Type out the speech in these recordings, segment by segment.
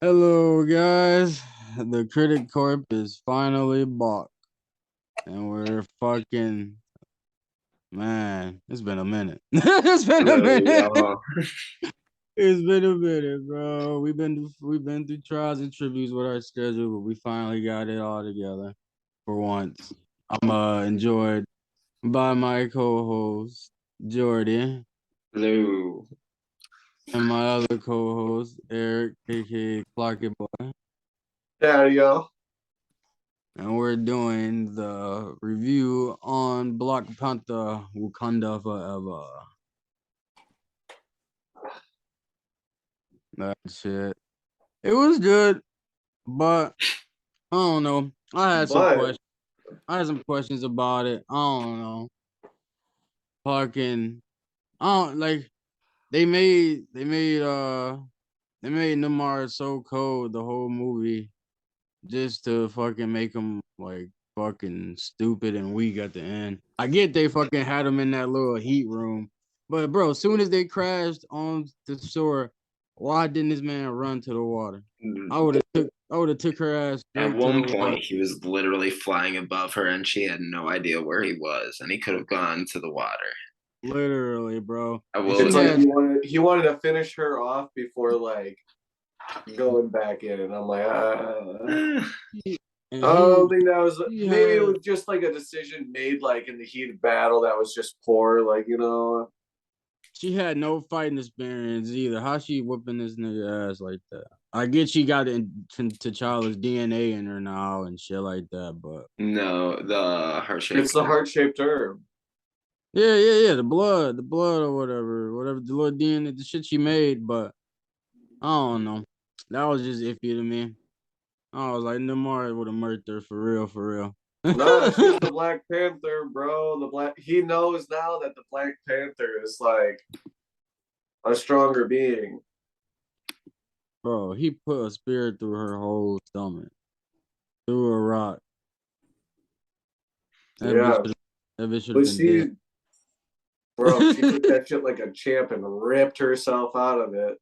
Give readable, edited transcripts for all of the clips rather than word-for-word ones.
Hello, guys. The Critic Corp is finally back, and we're fucking man. It's been a minute. It's been a Hello, minute. y'all. It's been a minute, bro. We've been through trials and tributes with our schedule, but we finally got it all together for once. I'm enjoyed by my co-host Jordan Hello. and my other co-host Eric, aka Clocky Boy. There you go. And we're doing the review on Black Panther Wakanda Forever. That shit. It was good, but I don't know. But I had some questions about it. I don't know. Fucking I don't like they made Namar so cold the whole movie just to fucking make him like fucking stupid and weak at the end. I get they fucking had him in that little heat room, but bro, as soon as they crashed on the shore, why didn't this man run to the water? I would have took her ass at straight to one the water. point, he was literally flying above her, and she had no idea where he was, and he could have gone to the water. Literally, bro. I And will. she It's like had he wanted to finish her off before like going back in, and I'm like, eh, and I don't think that was he maybe it had was just like a decision made like in the heat of battle that was just poor, like she had no fighting experience either. How she whooping this nigga ass like that? I get she got T'Challa's DNA in her now and shit like that, but no, the heart it's shaped the herb. heart-shaped herb. yeah, the blood or whatever, the little DNA, the shit she made. But I don't know. That was just iffy to me. I was like, Namor would have murked her for real. Nah, she's the Black Panther, bro. The black he knows now that the Black Panther is like a stronger being. Bro, he put a spear through her whole stomach, through a rock. That bitch, Yeah. that bitch should have But been dead. she bro, she took that shit like a champ and ripped herself out of it.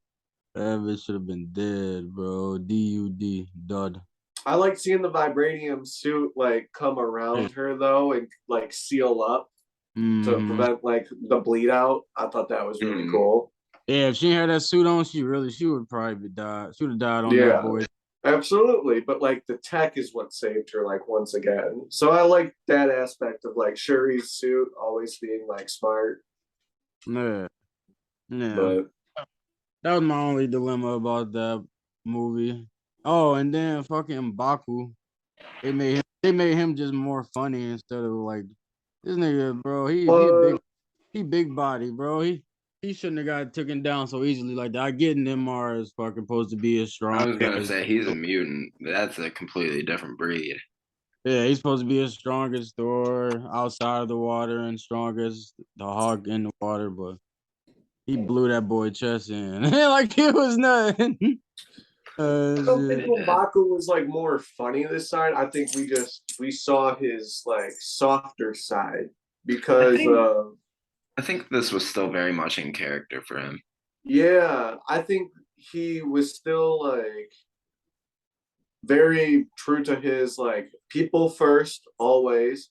That bitch should have been dead, bro. DUD, dud. I like seeing the vibranium suit like come around her though and like seal up to Mm-hmm. prevent like the bleed out. I thought that was really Mm. cool. Yeah, if she had that suit on, she would probably be died. She would have died on that Yeah, boy. absolutely. But like the tech is what saved her like once again. So I like that aspect of like Shuri's suit always being like smart. Yeah, yeah. But That was my only dilemma about that movie. Oh, and then fucking Baku, they made him just more funny instead of like this nigga, bro. but He big body, bro. He shouldn't have got taken down so easily like that. I get Neymar is fucking supposed to be as I strong was gonna as say he's a mutant. That's a completely different breed. yeah, he's supposed to be as strong as Thor outside of the water and strongest the Hulk in the water, but he blew that boy chest in like it was nothing. I don't think Shit. It did. M'Baku was like more funny this side. I think we saw his like softer side I because think I think this was still very much in character for him. yeah, I think he was still like very true to his like people first always.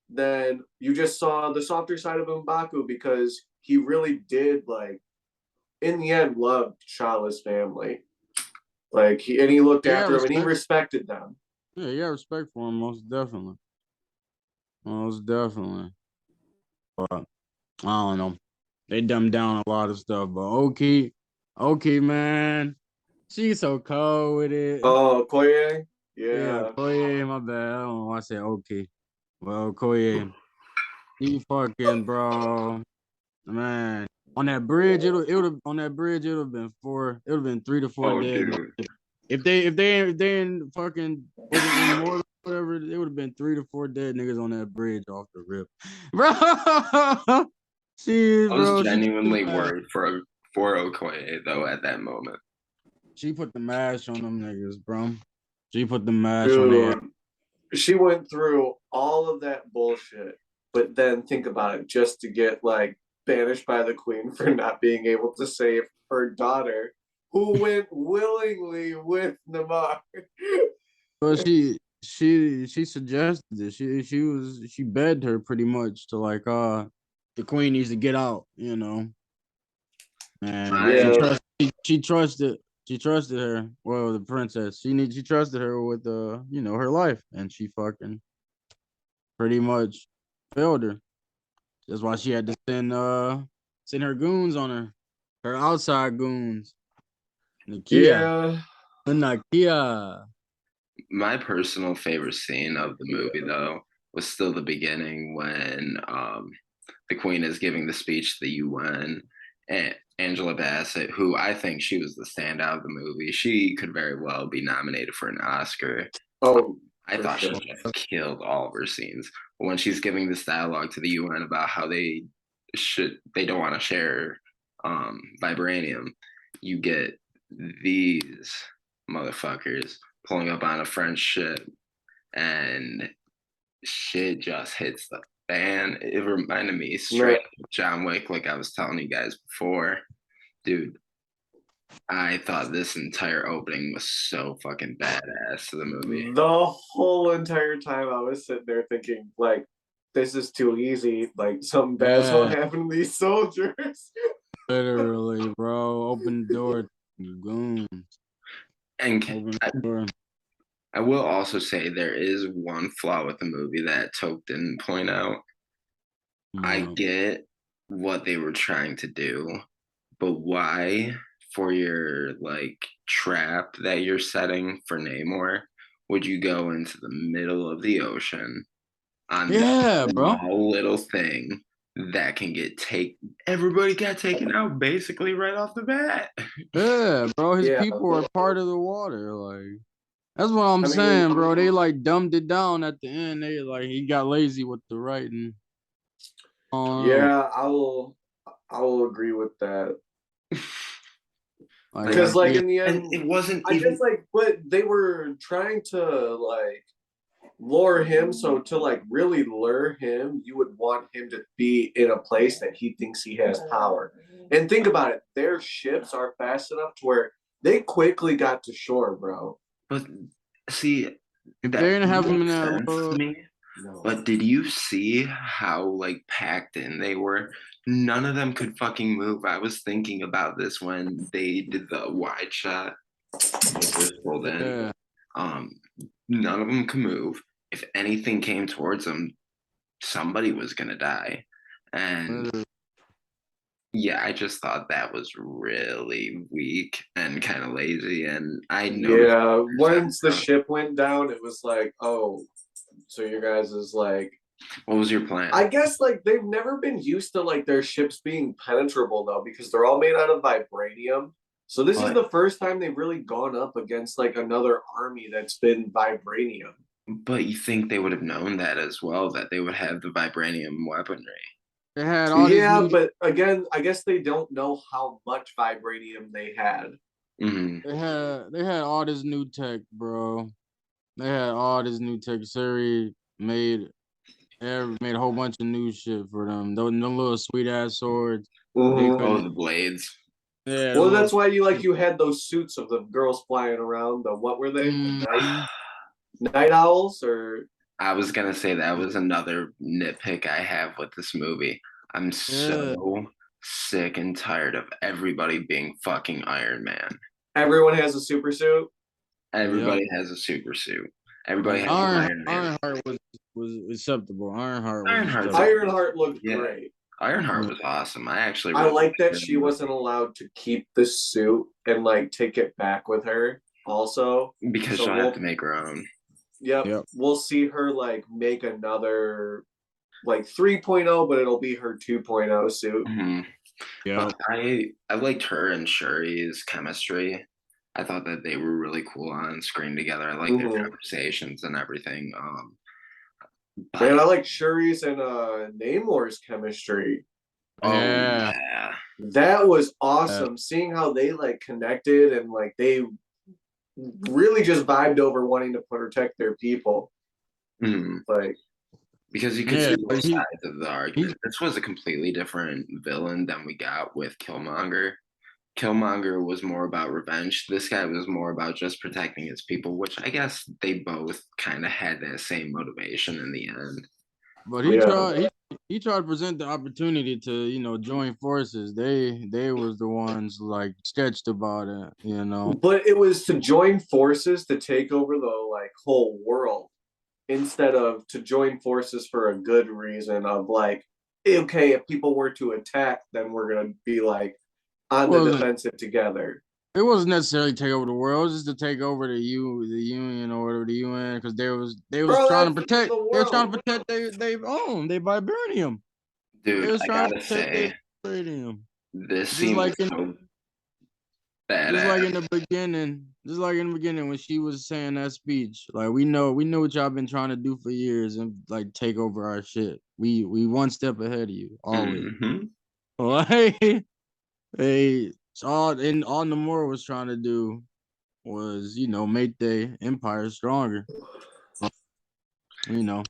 Then you just saw the softer side of M'Baku because he really did like in the end loved Shala's family. Like he looked Yeah, after him and he respect. respected them. Yeah, you got respect for him, most definitely. Most definitely. But I don't know. They dumbed down a lot of stuff, but okay, man. She's so cold with it. Oh, Koye? Yeah, Yeah. Koye, my bad. I don't know why I said okay. Well, Koye, he fucking bro, man. On that bridge, it would have on that bridge, it would have been it would have been 3 to 4 Oh, dead. dude. If they in fucking wasn't immortal, whatever, it would have been 3 to 4 dead niggas on that bridge off the rip, bro. I was She genuinely worried for Okoye though at that moment. put the mash on them niggas, bro. She put the mash on their Dude, she went through all of that bullshit, but then think about it, just to get like banished by the queen for not being able to save her daughter, who went willingly with Namar. Well, she suggested it. She begged her pretty much to like the queen needs to get out, you know. And My Yeah. she trusted her. Well, the princess. She trusted her with you know, her life, and she fucking pretty much failed her. That's why she had to send her goons on her. Her outside goons. Nakia. Yeah. Nakia. my personal favorite scene of the movie though was still the beginning when the queen is giving the speech to the UN, and Angela Bassett, who I think she was the standout of the movie. She could very well be nominated for an Oscar. Oh, I for thought sure. she just killed all of her scenes. But when she's giving this dialogue to the UN about how they don't want to share vibranium, you get these motherfuckers pulling up on a French ship, and shit just hits the fan. It reminded me straight of John Wick, like I was telling you guys before. Dude, I thought this entire opening was so fucking badass to the movie. The whole entire time I was sitting there thinking, like, this is too easy. Like, something bad's gonna happen to these soldiers. Literally, bro. Open the door. Goons. And Open the door. I will also say there is one flaw with the movie that Toke didn't point out. I get what they were trying to do, but why, for your like trap that you're setting for Namor, would you go into the middle of the ocean on this bro. small little thing that can everybody got taken out basically right off the bat? Yeah, bro. His Yeah. people are part of the water. Like, that's what I'm saying, bro. They like dumbed it down at the end. They like he got lazy with the writing. Yeah, I will agree with that. Like, Because like yeah, in the end, And it wasn't I even guess like but they were trying to like lure him, so to like really lure him, you would want him to be in a place that he thinks he has power. And think about it, their ships are fast enough to where they quickly got to shore, bro. but see if that they didn't have him in makes that sense little, to me. No. But did you see how like packed in they were? None of them could fucking move. I was thinking about this when they did the wide shot when they first pulled in. yeah, Um, none of them could move. If anything came towards them, somebody was gonna die. And yeah, I just thought that was really weak and kind of lazy. And I noticed Yeah, once the ship went down, it was like, oh, so your guys is like, what was your plan? I guess like they've never been used to like their ships being penetrable though, because they're all made out of vibranium. So this is the first time they've really gone up against like another army that's been vibranium. But you think they would have known that as well, that they would have the vibranium weaponry. they had all this Yeah, new. but again, I guess they don't know how much vibranium they had. Mm-hmm. They had all this new tech, bro. They had all this new tech. Siri made made a whole bunch of new shit for them. Those little sweet ass swords. Mhm. Oh, the blades. Yeah, Well, that's why you had those suits of the girls flying around. The what were they? Night owls or I was gonna say that was another nitpick I have with this movie. I'm so sick and tired of everybody being fucking Iron Man. everyone has a super suit. Everybody has a super suit. Everybody like has Iron Man. Ironheart was acceptable. Ironheart was Ironheart. acceptable. Ironheart looked great. Ironheart was awesome. I actually I like that she wasn't allowed to keep the suit and like take it back with her also. Because she'll have to make her own. Yep. We'll see her like make another like 3.0, but it'll be her 2.0 suit. Mm-hmm. Yeah. I liked her and Shuri's chemistry. I thought that they were really cool on screen together. I like their conversations and everything. Man, I like Shuri's and Namor's chemistry. Yeah. That was awesome. Seeing how they like connected and like they really just vibed over wanting to protect their people. Mm-hmm. Like because you could see both sides of the argument. This was a completely different villain than we got with Killmonger. Killmonger was more about revenge. This guy was more about just protecting his people, which I guess they both kind of had that same motivation in the end. But Yeah. he tried to present the opportunity to, join forces. They was the ones like sketched about it, But it was to join forces to take over the like whole world instead of to join forces for a good reason of like, okay, if people were to attack, then we're gonna be like on the Wasn't defensive together. it wasn't necessarily take over the world, it was just to take over the union or whatever, the UN, because they was Bro, trying to that's protect the they was trying world. to protect they own they vibranium. They Dude, was I trying to gotta protect their say, vibranium. this Just scene like was in so just like badass. in the beginning, when she was saying that speech, like we know what y'all been trying to do for years and like take over our shit. We one step ahead of you always. Hmm. Like hey, all Namor was trying to do was make the empire stronger. You know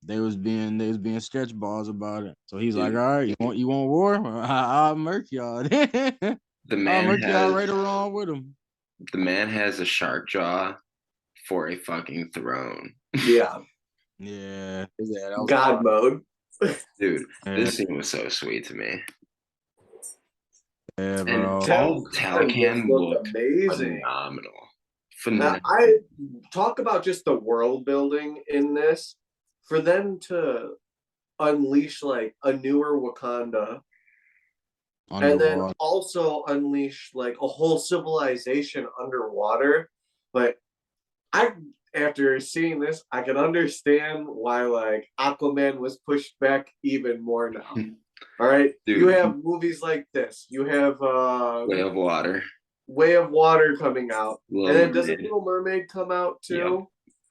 they was being sketch balls about it. So he's like, Dude, all right, you want war? I'll murk y'all. the I'll man murk y'all has right along with him. the man has a shark jaw for a fucking throne. Yeah. Yeah, that was God fire. mode. Dude, Yeah, this scene was so sweet to me. yeah, And bro. all of Ten just Talocan looked looked amazing. phenomenal. Now, Phenomenal. I talk about just the world building in this for them to unleash like a newer Wakanda and then Underwater. also unleash like a whole civilization underwater. Like I after seeing this, I can understand why like Aquaman was pushed back even more now. All right. You Dude, have movies like this. You have Way of Water, Way of Water coming out. And Little then doesn't Mermaid. Little Mermaid come out Yep. too?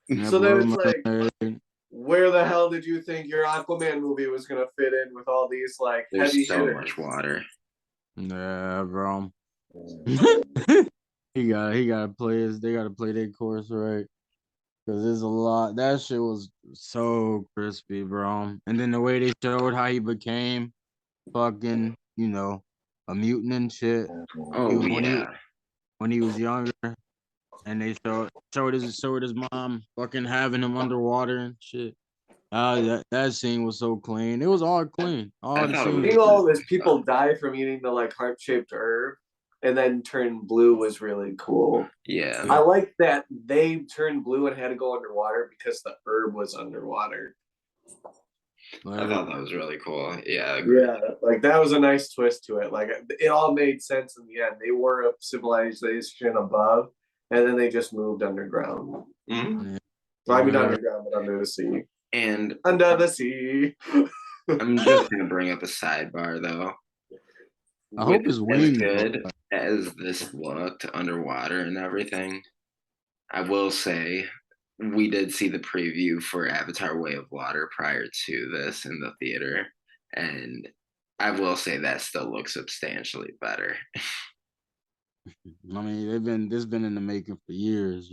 Yep, So then Little it's like, Mermaid. where the hell did you think your Aquaman movie was gonna fit in with all these like heavy There's so hitters? much water. Yeah, bro. He gotta play his. They gotta play their course right. Cause there's a lot. That shit was so crispy, bro. And then the way they showed how he became fucking, a mutant and shit. He Oh was yeah. when he was younger, and they showed his mom fucking having him underwater and shit. That scene was so clean. It was all clean. I All the thought it scenes. was Seeing really all this well. people die from eating the like heart shaped herb and then turn blue was really cool. Yeah. I like that they turned blue and had to go underwater because the herb was underwater. I thought that was really cool. Yeah, I agree. Yeah, like that was a nice twist to it. Like it all made sense in the end. They were a civilization above, and then they just moved underground. Mhm. Yeah. Well, I mean, not underground, but under the sea. And Under the sea. I'm just gonna bring up a sidebar though. I With hope his as wings look good like. as this looked underwater and everything, I will say we did see the preview for Avatar Way of Water prior to this in the theater, and I will say that still looks substantially better. I mean, this been in the making for years.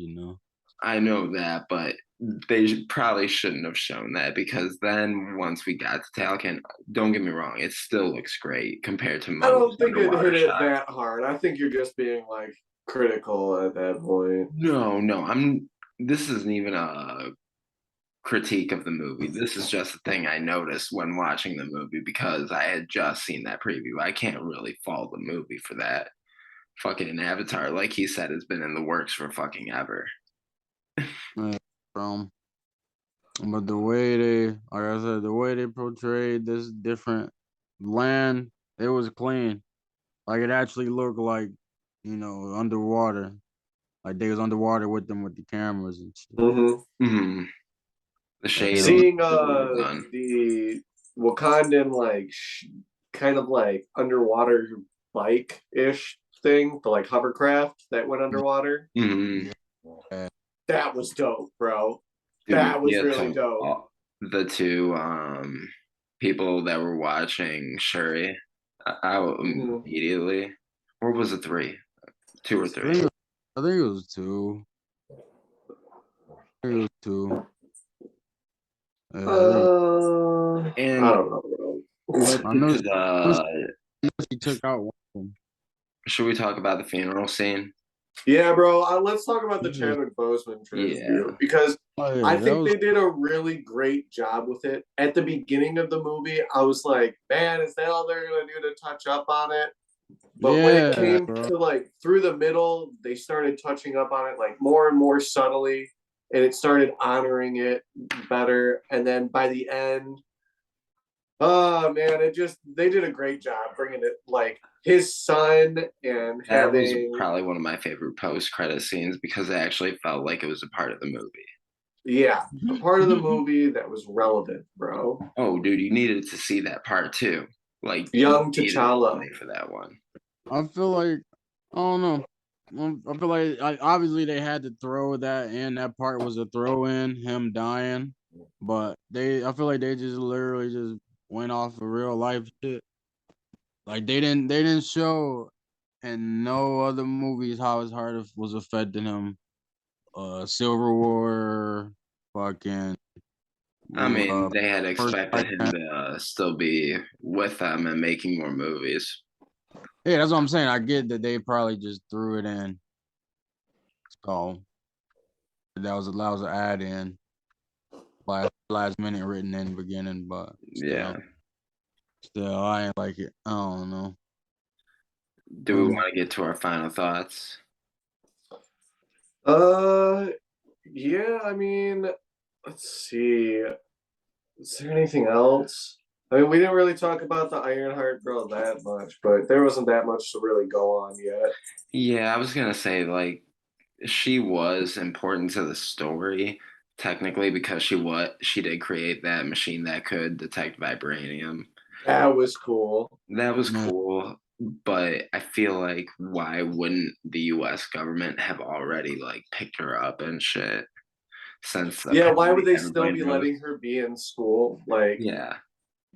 I know that, but they probably shouldn't have shown that because then once we got to Talcon, don't get me wrong, it still looks great compared to I most don't think it underwater hit it shots. that hard. I think you're just being like critical at that point. No, no, I'm. This isn't even a critique of the movie. This is just a thing I noticed when watching the movie because I had just seen that preview. I can't really fault the movie for that. Fucking Avatar, like he said, has been in the works for fucking ever. Yeah, bro. But the way they portrayed this different land, it was clean. Like it actually looked like, underwater. Like they was underwater with them with the cameras and shit. Mm-hmm. Mm-hmm. The shading Seeing is well done. the Wakandan like kind of like underwater bike ish thing, the like hovercraft that went underwater. Mm-hmm. Yeah. That was dope, bro. Dude, That we was had really some dope. the two people that were watching Shuri out Mhm. immediately. Or was it three? Two or I three? think, I think it was two. I think it was two. Yeah, I And don't know, bro. let's I get know to she, I know the she took out one of them. Should we talk about the funeral scene? Yeah, bro. Let's talk about the Yeah. Chadwick Boseman Yeah. tribute because Oh I yeah, that think was they did a really great job with it. At the beginning of the movie, I was like, man, is that all they're gonna do to touch up on it? But when it yeah, came bro. to like through the middle, they started touching up on it like more and more subtly, and it started honoring it better. And then by the end, oh man, it just they did a great job bringing it like his son and That was having probably one of my favorite post-credit scenes because it actually felt like it was a part of the movie. yeah, a part of the movie that was relevant, bro. Oh, dude, you needed to see that part too. Like you Young needed to T'Challa. stay for that one. I feel like I don't know. I feel like obviously they had to throw that in. That part was a throw in, him dying. But I feel like they just literally just went off of real life shit. Like they didn't show in no other movies how his heart was affecting him. Civil War, fucking I mean, they had first expected Black him Panther. to still be with them and making more movies. Yeah, that's what I'm saying. I get that they probably just threw it in. So that was an add in. Last minute written in the beginning, but Yeah. still, I ain't like it. I don't know. Do we want to get to our final thoughts? Uh, yeah. I mean, let's see. Is there anything else? I mean, we didn't really talk about the Ironheart girl that much, but there wasn't that much to really go on yet. Yeah, I was gonna say like she was important to the story technically because she did create that machine that could detect vibranium. That was cool. That was Yeah, cool, but I feel like why wouldn't the US government have already like picked her up and shit since Yeah, why would apparently they still everybody be knows. letting her be in school? Like, Yeah.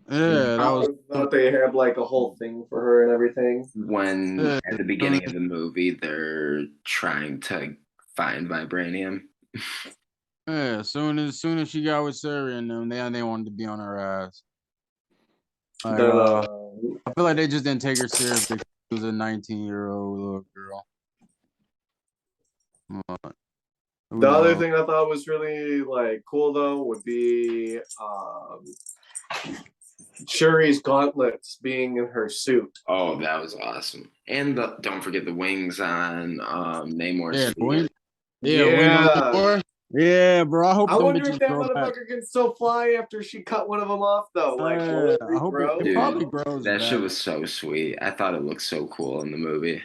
yeah, that I was. thought they had like a whole thing for her and everything. When Yeah, at the beginning of the movie they're trying to find vibranium. yeah. Soon as she got with Siri and them, they wanted to be on her ass. Like, Then I feel like they just didn't take her serious because she was a 19-year-old little girl. But who the other knows? thing I thought was really like cool though would be Shuri's gauntlets being in her suit. Oh, that was awesome. And don't forget the wings on Namor's Yeah, suit. wings on the Yeah. floor. Yeah, bro. I hope I them wonder if bitches that grow back. motherfucker can still fly after she cut one of them off though. Like, will it I hope it regrow? probably Dude, grows that shit back. was so sweet. I thought it looked so cool in the movie.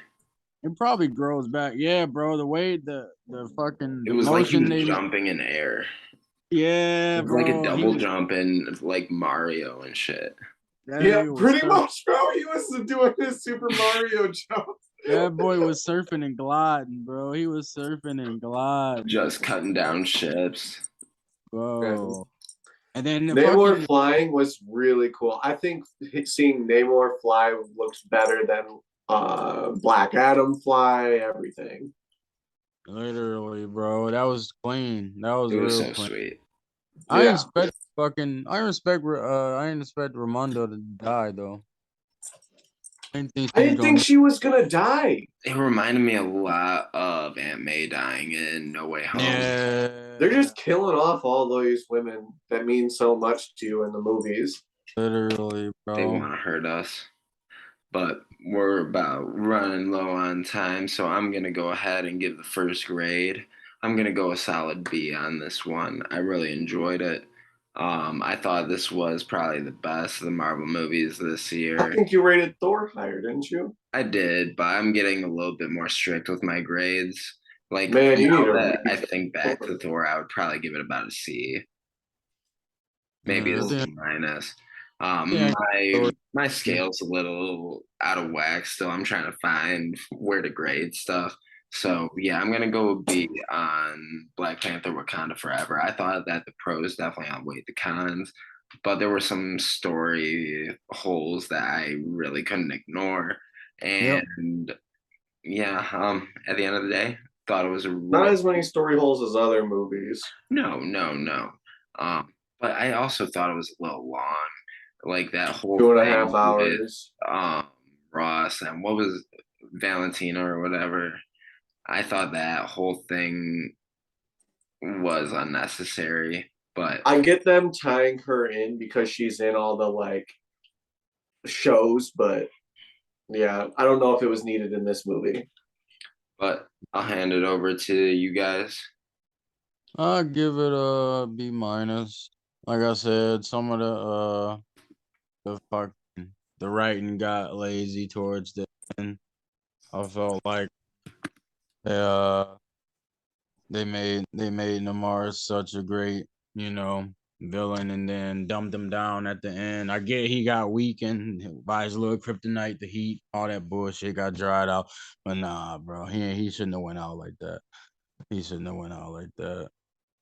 It probably grows back. Yeah, bro. The way the fucking It the was like he motion was they jumping in air. yeah, It was like a bro. double jump in like Mario and shit. That Yeah, nigga was pretty much, bro. He was doing his Super Mario jump. that boy was surfing and gliding, bro. He was surfing and gliding, Just cutting down ships. bro. And then the Namor fucking flying was really cool. I think seeing Namor fly looks better than Black Adam fly. Everything. literally, bro. That was clean. That was It was real so clean. sweet. Yeah, I didn't expect Ramondo to die though. I didn't think I she was didn't think gonna. she was gonna die. It reminded me a lot of Aunt May dying in No Way Home. They're Yeah, just killing off all those women that mean so much to you in the movies. literally, They bro. want to hurt us. But we're about running low on time, so I'm gonna go ahead and give the first grade. I'm gonna go a solid B on this one. I really enjoyed it. I thought this was probably the best of the Marvel movies this I year. think you rated Thor higher, didn't you? I did, but I'm getting a little bit more strict with my grades. Like Man, you need now to that I recheck think back Thor. to Thor, I would probably give it about a C, maybe a Yeah, C minus. yeah. My scale's a little out of whack still. I'm trying to find where to grade stuff. So yeah, I'm gonna go with B on Black Panther Wakanda Forever. I thought that the pros definitely outweighed the cons, but there were some story holes that I really couldn't ignore. Yep. And yeah, at the end of the day, thought it was a Not real as many story holes as other movies. no. But I also thought it was a little long, like that whole Two and a half thing with hours. Ross and what was Valentina or whatever. I thought that whole thing was unnecessary, but I get them tying her in because she's in all the like shows, but yeah, I don't know if it was needed in this movie. I'll hand it over to you guys. I'll give it a B minus. Like I said, some of the writing got lazy towards the end. I felt like uh they made Namor such a great, villain, and then dumbed him down at the end. I get he got weakened by his little kryptonite, the heat, all that bullshit got dried out. But nah, bro, he shouldn't have went out like that. He shouldn't have went out like that.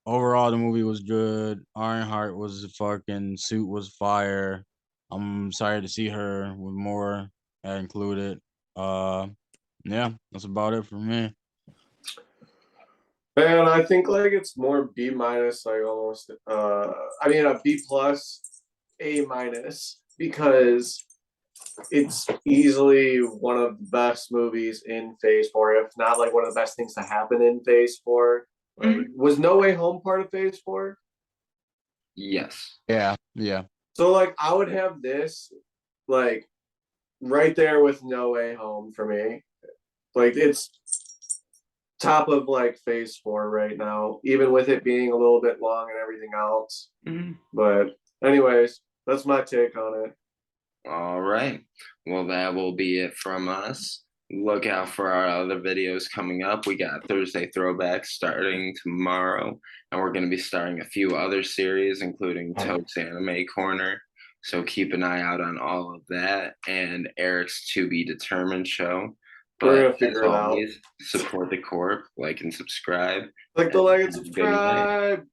Overall, the movie was good. Ironheart was fucking suit was fire. I'm sorry to see her with more included. Uh, yeah, that's about it for me. Man, I think like it's more B minus, like almost. I mean a B plus, A minus, because it's easily one of the best movies in Phase Four, if not like one of the best things to happen in Phase 4. Was No Way Home part of Phase 4? Yes. Yeah, yeah. So like I would have this like right there with No Way Home for me. Like it's top of like Phase 4 right now, even with it being a little bit long and everything else. Mm-hmm. But anyways, that's my take on it. All right. Well, that will be it from us. Look out for our other videos coming up. We got Thursday Throwbacks starting tomorrow, and we're going to be starting a few other series, including Toad's Anime Corner. So keep an eye out on all of that and Eric's To Be Determined show. We're But gonna figure as it out. always, support the corp, like and subscribe. Click the like and Have a good night. subscribe.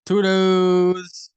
Toodles.